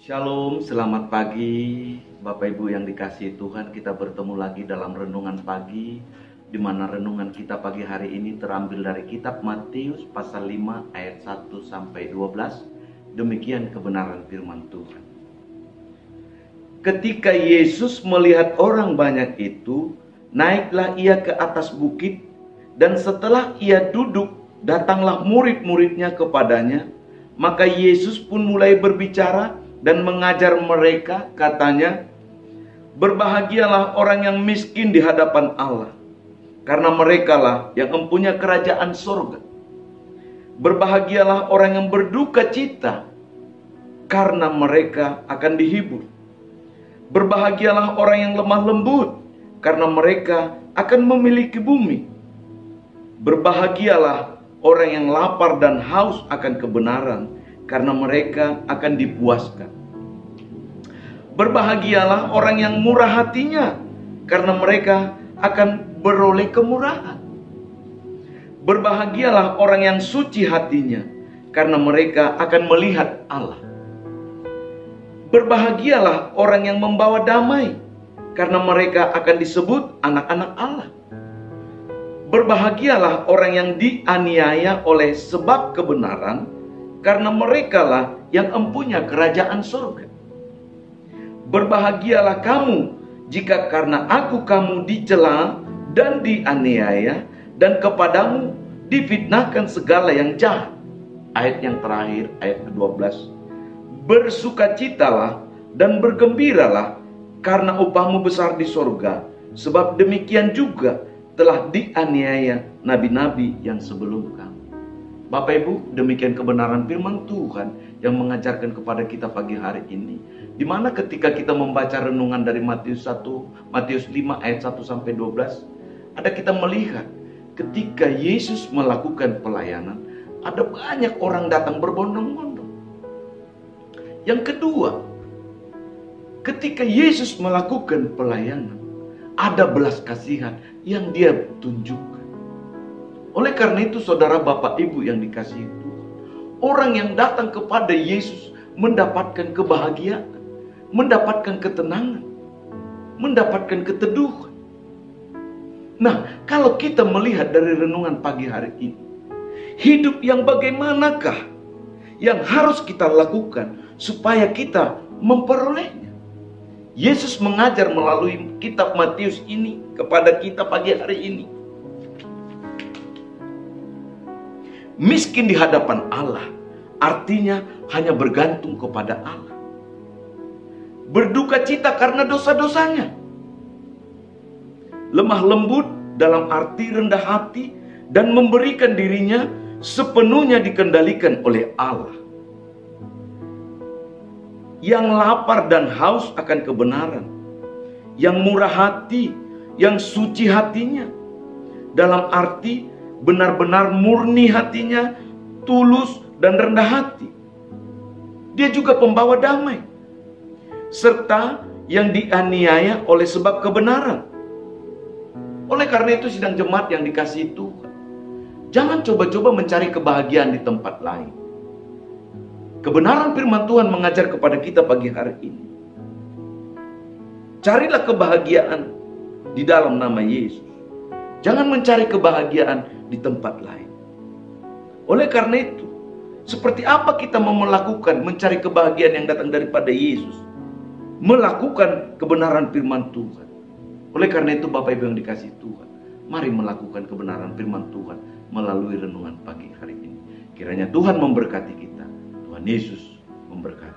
Shalom, selamat pagi Bapak Ibu yang dikasihi Tuhan. Kita bertemu lagi dalam renungan pagi, di mana renungan kita pagi hari ini terambil dari kitab Matius pasal 5 ayat 1 sampai 12. Demikian kebenaran firman Tuhan. Ketika Yesus melihat orang banyak itu, naiklah ia ke atas bukit, dan setelah ia duduk, datanglah murid-muridnya kepadanya. Maka Yesus pun mulai berbicara dan mengajar mereka, katanya, "Berbahagialah orang yang miskin di hadapan Allah, karena merekalah yang mempunyai kerajaan surga. Berbahagialah orang yang berduka cita, karena mereka akan dihibur. Berbahagialah orang yang lemah lembut, karena mereka akan memiliki bumi. Berbahagialah orang yang lapar dan haus akan kebenaran, karena mereka akan dipuaskan. Berbahagialah orang yang murah hatinya, karena mereka akan beroleh kemurahan. Berbahagialah orang yang suci hatinya, karena mereka akan melihat Allah. Berbahagialah orang yang membawa damai, karena mereka akan disebut anak-anak Allah. Berbahagialah orang yang dianiaya oleh sebab kebenaran, karena merekalah yang empunya kerajaan surga. Berbahagialah kamu jika karena aku kamu dicela dan dianiaya, dan kepadamu difitnahkan segala yang jahat." Ayat yang terakhir, ayat ke-12. "Bersukacitalah dan bergembiralah, karena upahmu besar di surga, sebab demikian juga telah dianiaya nabi-nabi yang sebelum kamu." Bapak Ibu, demikian kebenaran firman Tuhan yang mengajarkan kepada kita pagi hari ini. Di mana ketika kita membaca renungan dari Matius 5 ayat 1 sampai 12, ada kita melihat ketika Yesus melakukan pelayanan, ada banyak orang datang berbondong-bondong. Yang kedua, ketika Yesus melakukan pelayanan, ada belas kasihan yang dia tunjukkan. Oleh karena itu, saudara, Bapak, Ibu yang dikasihi Tuhan, orang yang datang kepada Yesus mendapatkan kebahagiaan, mendapatkan ketenangan, mendapatkan keteduhan. Nah, kalau kita melihat dari renungan pagi hari ini, hidup yang bagaimanakah yang harus kita lakukan supaya kita memperolehnya? Yesus mengajar melalui kitab Matius ini kepada kita pagi hari ini. Miskin di hadapan Allah artinya hanya bergantung kepada Allah. Berduka cita karena dosa-dosanya. Lemah lembut dalam arti rendah hati dan memberikan dirinya sepenuhnya dikendalikan oleh Allah. Yang lapar dan haus akan kebenaran, yang murah hati, yang suci hatinya, dalam arti benar-benar murni hatinya, tulus dan rendah hati. Dia juga pembawa damai, serta yang dianiaya oleh sebab kebenaran. Oleh karena itu, sidang jemaat yang dikasihi Tuhan, jangan coba-coba mencari kebahagiaan di tempat lain. Kebenaran firman Tuhan mengajar kepada kita pagi hari ini. Carilah kebahagiaan di dalam nama Yesus. Jangan mencari kebahagiaan di tempat lain. Oleh karena itu, seperti apa kita mau melakukan mencari kebahagiaan yang datang daripada Yesus? Melakukan kebenaran firman Tuhan. Oleh karena itu, Bapak Ibu yang dikasihi Tuhan, mari melakukan kebenaran firman Tuhan melalui renungan pagi hari ini. Kiranya Tuhan memberkati kita. Tuhan Yesus memberkati.